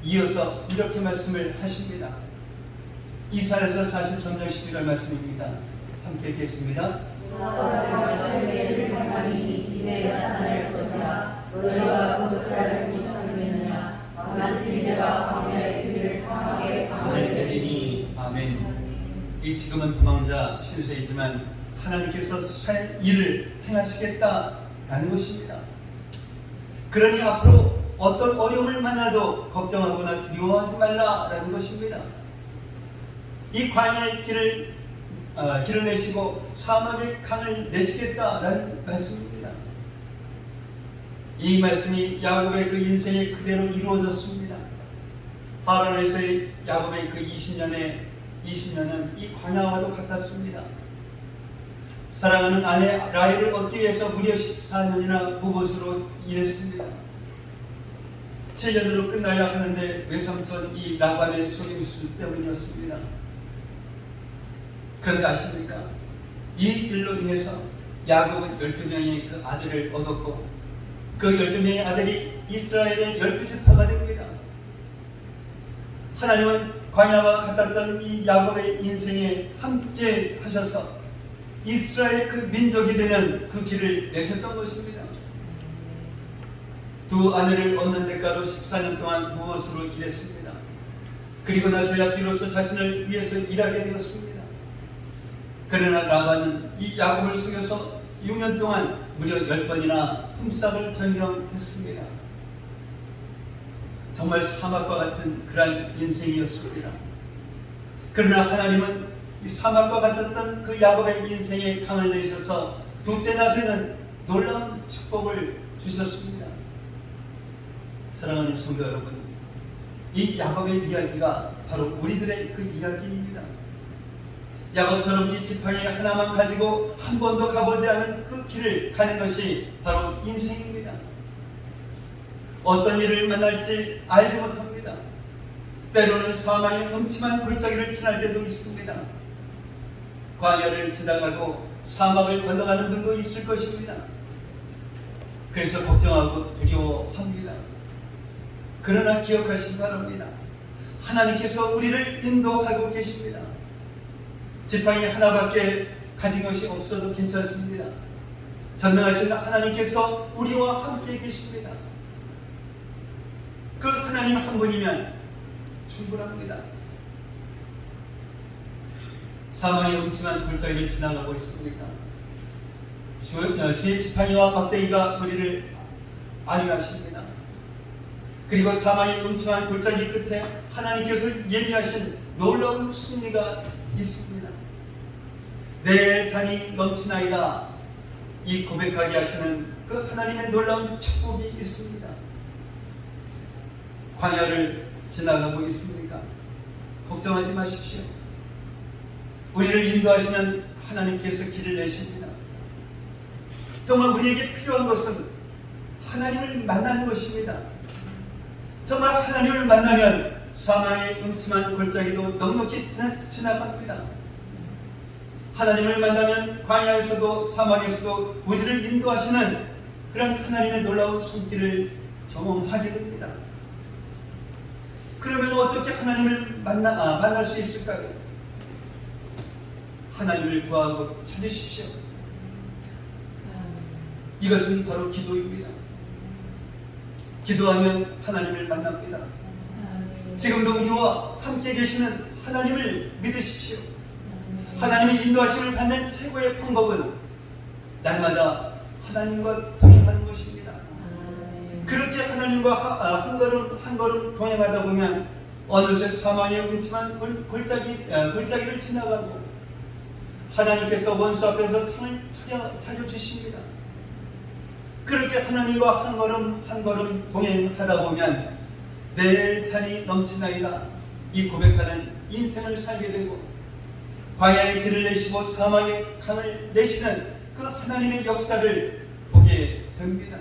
이어서 이렇게 말씀을 하십니다. 이사야서 43장 11절 말씀입니다. 함께 읽겠습니다. 이제 나타날 것이라. 너희가 그것을 알지 못하겠느냐. 마치 내가 광야의 길을 상하게 강을 내리니. 아멘. 이 지금은 도망자 신세이지만 하나님께서 새 일을 행하시겠다라는 것입니다. 그러니 앞으로 어떤 어려움을 만나도 걱정하거나 두려워하지 말라라는 것입니다. 이 광야의 길을 내시고 사막의 강을 내시겠다라는 말씀입니다. 이 말씀이 야곱의 그 인생에 그대로 이루어졌습니다. 하란에서의 야곱의 그 20년은 이 광야와도 같았습니다. 사랑하는 아내 라헬을 얻기 위해서 무려 14년이나 무보수로 일했습니다. 7년으로 끝나야 하는데 외삼촌 이 라반의 속임수 때문이었습니다. 그런데 아십니까? 이 일로 인해서 야곱은 12명의 그 아들을 얻었고 그 12명의 아들이 이스라엘의 12지파가 됩니다. 하나님은 광야와 같았던 이 야곱의 인생에 함께 하셔서 이스라엘 그 민족이 되는 그 길을 내셨던 것입니다. 두 아내를 얻는 대가로 14년 동안 무엇으로 일했습니다. 그리고 나서야 비로소 자신을 위해서 일하게 되었습니다. 그러나 라반은 이 야곱을 속여서 6년 동안 무려 10번이나 품삯을 변경했습니다. 정말 사막과 같은 그러한 인생이었습니다. 그러나 하나님은 이 사막과 같았던 그 야곱의 인생에 강을 내셔서 두 때나 되는 놀라운 축복을 주셨습니다. 사랑하는 성도 여러분, 이 야곱의 이야기가 바로 우리들의 그 이야기입니다. 야곱처럼 이 지팡이 하나만 가지고 한 번도 가보지 않은 그 길을 가는 것이 바로 인생입니다. 어떤 일을 만날지 알지 못합니다. 때로는 사망의 음침한 골짜기를 지날 때도 있습니다. 광야를 지나가고 사막을 건너가는 분도 있을 것입니다. 그래서 걱정하고 두려워합니다. 그러나 기억하시기 바랍니다. 하나님께서 우리를 인도하고 계십니다. 지팡이 하나밖에 가진 것이 없어도 괜찮습니다. 전능하신 하나님께서 우리와 함께 계십니다. 그 하나님 한 분이면 충분합니다. 사망의 음침한 골짜기를 지나가고 있습니다. 주의 지팡이와 막대기가 우리를 안위하십니다. 그리고 사망의 음침한 골짜기 끝에 하나님께서 예비하신 놀라운 승리가 있습니다. 내 잔이 넘치나이다, 이 고백하게 하시는 그 하나님의 놀라운 축복이 있습니다. 광야를 지나가고 있습니까? 걱정하지 마십시오. 우리를 인도하시는 하나님께서 길을 내십니다. 정말 우리에게 필요한 것은 하나님을 만나는 것입니다. 정말 하나님을 만나면 사망의 음침한 골짜기도 넉넉히 지나갑니다. 하나님을 만나면 광야에서도 사막에서도 우리를 인도하시는 그런 하나님의 놀라운 손길을 경험하게 됩니다. 그러면 어떻게 하나님을 만날 수 있을까요? 하나님을 구하고 찾으십시오. 이것은 바로 기도입니다. 기도하면 하나님을 만납니다. 지금도 우리와 함께 계시는 하나님을 믿으십시오. 하나님의 인도하심을 받는 최고의 방법은 날마다 하나님과 동행하는 것입니다. 그렇게 하나님과 한 걸음 한 걸음 동행하다 보면 어느새 사망의 음침한 골짜기를 지나가고 하나님께서 원수 앞에서 상을 차려주십니다. 그렇게 하나님과 한 걸음 한 걸음 동행하다 보면 내 잔이 넘치나이다, 이 고백하는 인생을 살게 되고 광야의 길을 내시고 사막의 강을 내시는 그 하나님의 역사를 보게 됩니다.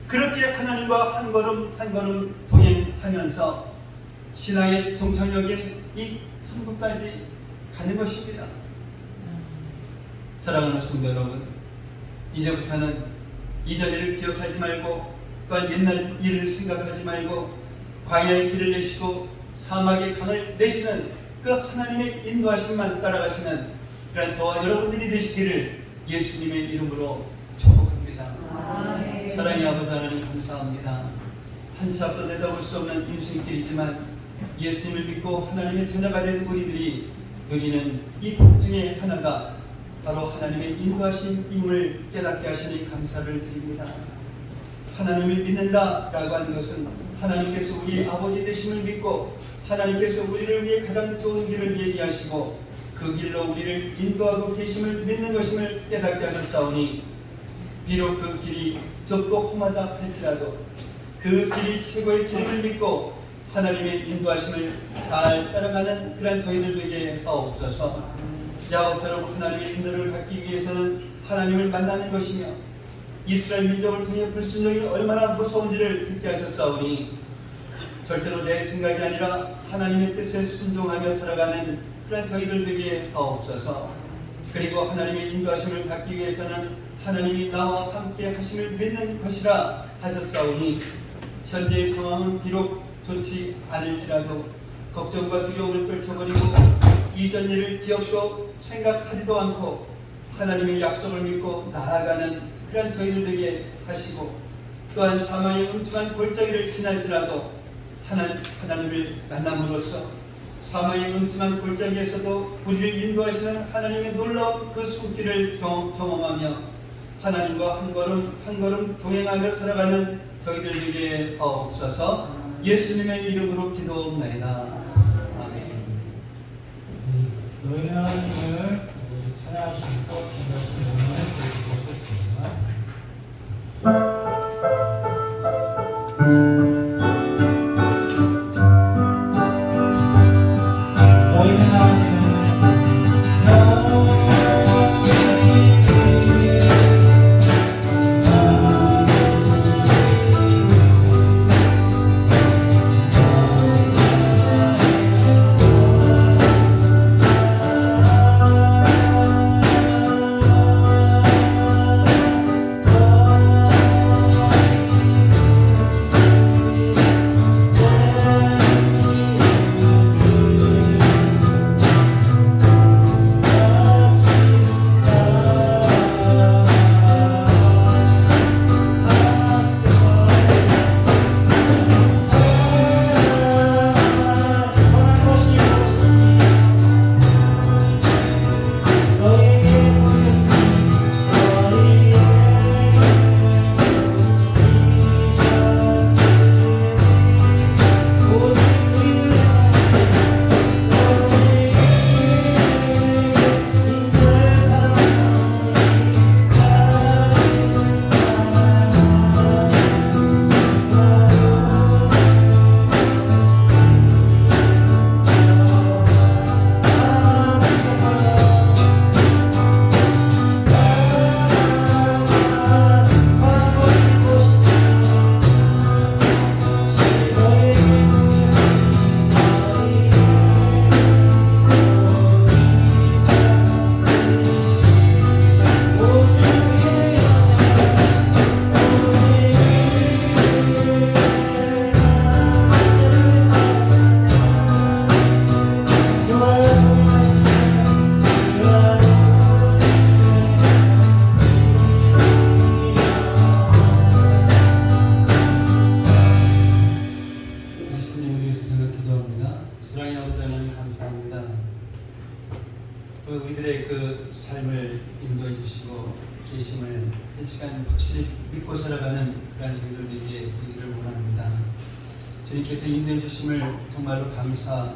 그렇게 하나님과 한 걸음 한 걸음 동행하면서 신앙의 종착역인 이 천국까지 가는 것입니다. 사랑하는 성도 여러분, 이제부터는 이전 일을 기억하지 말고 또한 옛날 일을 생각하지 말고 광야의 길을 내시고 사막의 강을 내시는 그 하나님의 인도하심만 따라가시는 그런 저와 여러분들이 되시기를 예수님의 이름으로 축복합니다. 사랑의 아버지 하나님, 감사합니다. 한치 앞도 내다볼 수 없는 인생길이지만 예수님을 믿고 하나님의 자녀가 된 우리들이 누리는 이 복 중에 하나가 바로 하나님의 인도하심임을 깨닫게 하시니 감사를 드립니다. 하나님을 믿는다라고 하는 것은 하나님께서 우리 아버지 되심을 믿고 하나님께서 우리를 위해 가장 좋은 길을 예비하시고 그 길로 우리를 인도하고 계심을 믿는 것임을 깨닫게 하셨사오니 비록 그 길이 좁고 험하다 할지라도 그 길이 최고의 길임을 믿고 하나님의 인도하심을 잘 따라가는 그런 저희들 되게 하옵소서. 야곱처럼 하나님의 인도를 받기 위해서는 하나님을 만나는 것이며 이스라엘 민족을 통해 불순종이 얼마나 무서운지를 듣게 하셨사오니 절대로 내 생각이 아니라 하나님의 뜻에 순종하며 살아가는 그런 저희들 되게 하옵소서. 그리고 하나님의 인도하심을 받기 위해서는 하나님이 나와 함께 하심을 믿는 것이라 하셨사오니 현재의 상황은 비록 좋지 않을지라도 걱정과 두려움을 떨쳐버리고 이전 일을 기억도 생각하지도 않고 하나님의 약속을 믿고 나아가는 그런 저희들 되게 하시고 또한 사망의 음침한 골짜기를 지날지라도 하나님을 만남으로써 사망의 음침한 골짜기에서도 우리를 인도하시는 하나님의 놀라운 그 손길을 경험하며 하나님과 한 걸음 한 걸음 동행하며 살아가는 저희들 되게 하옵소서. 예수님의 이름으로 기도옵나이다. 아멘. 우리들의 그 삶을 인도해 주시고 계심을 이 시간 확실히 믿고 살아가는 그러한 저희들에게 되기를 원합니다. 주님께서 인도해 주심을 정말로 감사하고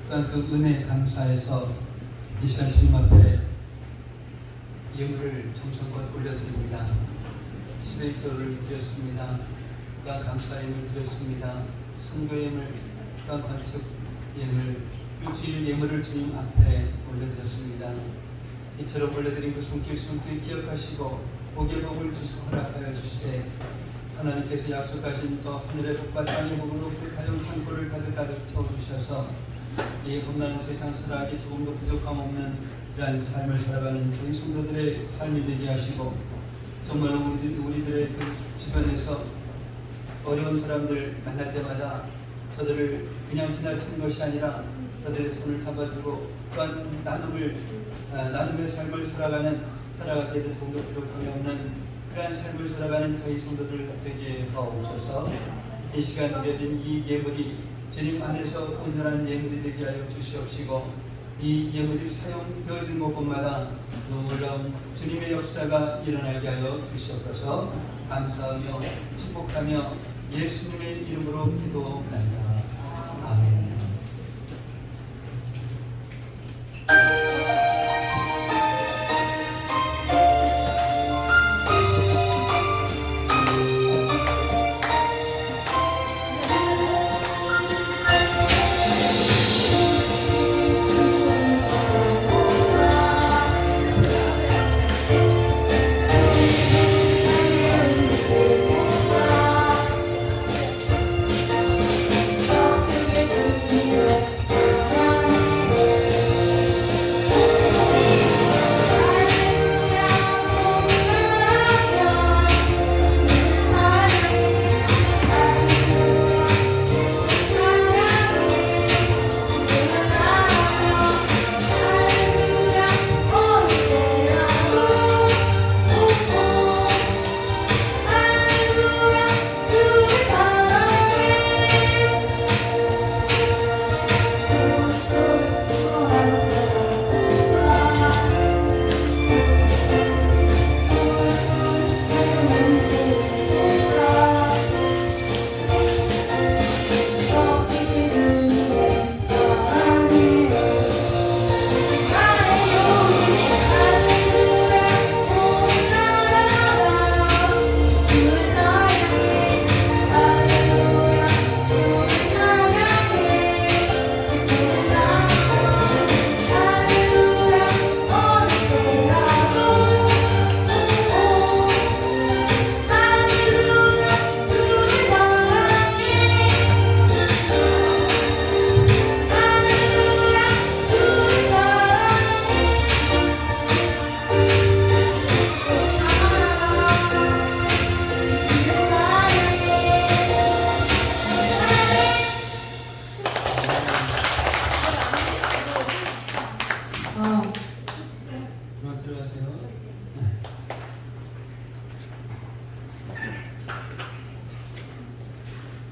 또한 그 은혜 감사해서 이 시간 주님 앞에 예물을 정성껏 올려드립니다. 시대조를 드렸습니다. 또한 감사 예물 드렸습니다. 선교 예물, 또한 건축 예물, 유주일 예물을 주님 앞에 올려드렸습니다. 이처럼 올려드린 그 손길 기억하시고 복의 복을 주시고 허락하여 주시되 하나님께서 약속하신 저 하늘의 복과 땅의 복으로 그 가정 창고를 가득 채워주셔서 이 험난한 세상 살아가기 조금도 부족함 없는 그러한 삶을 살아가는 저희 성도들의 삶이 되게 하시고 정말로 우리들의 그 주변에서 어려운 사람들 만날 때마다 저들을 그냥 지나치는 것이 아니라 저들의 손을 잡아주고 또한 나눔의 삶을 살아가기에도 조금도 부족함이 없는 그러한 삶을 살아가는 저희 성도들 되게 하옵소서. 이 시간 드려진 이 예물이 주님 안에서 온전한 예물이 되게 하여 주시옵시고 이 예물이 사용되어진 곳곳마다 놀라운 주님의 역사가 일어나게 하여 주시옵소서. 감사하며 축복하며 예수님의 이름으로 기도합니다. 아멘.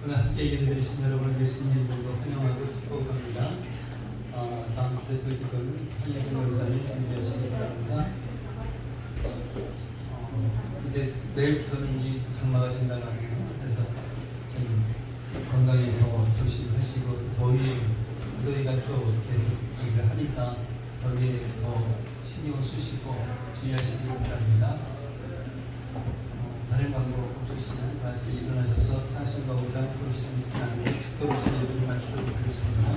오늘 함께 예배드리신 여러분을 예수님의 이름으로 환영하고 축복합니다. 다음 주대 그 기도는 한예준 원사님 준비하시기 바랍니다. 이제 내일부터는 이 장마가 진다고 하네요. 그래서 좀 건강에 더 조심하시고 더위가 또 계속 하니까 더위에 더 신경을 쓰시고 주의하시기 바랍니다. 다른 방법 없으시면 다 같이 일어나셔서 찬송가 5장 부르시는 하나님의 축도로 예배를 마치도록 하겠습니다.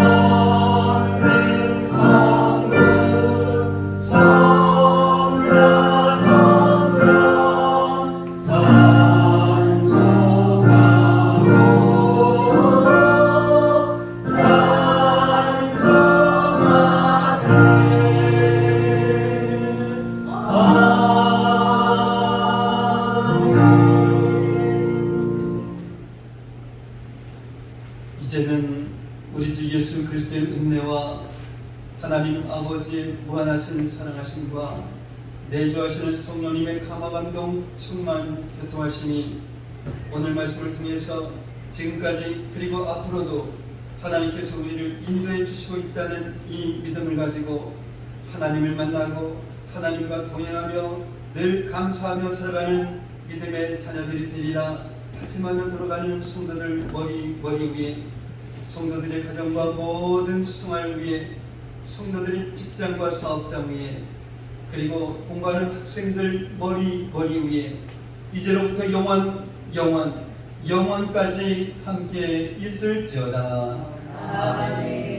Oh 주의 은혜와 하나님 아버지의 무한하신 사랑하심과 내주하시는 성령님의 감화감동 충만 교통하심이 오늘 말씀을 통해서 지금까지 그리고 앞으로도 하나님께서 우리를 인도해 주시고 있다는 이 믿음을 가지고 하나님을 만나고 하나님과 동행하며 늘 감사하며 살아가는 믿음의 자녀들이 되리라 다짐하며 돌아가는 성도들 머리 위에 성도들의 가정과 모든 수송을 위해 성도들의 직장과 사업장 위에 그리고 공부하는 학생들 머리 위에 이제로부터 영원까지 함께 있을지어다. 아멘.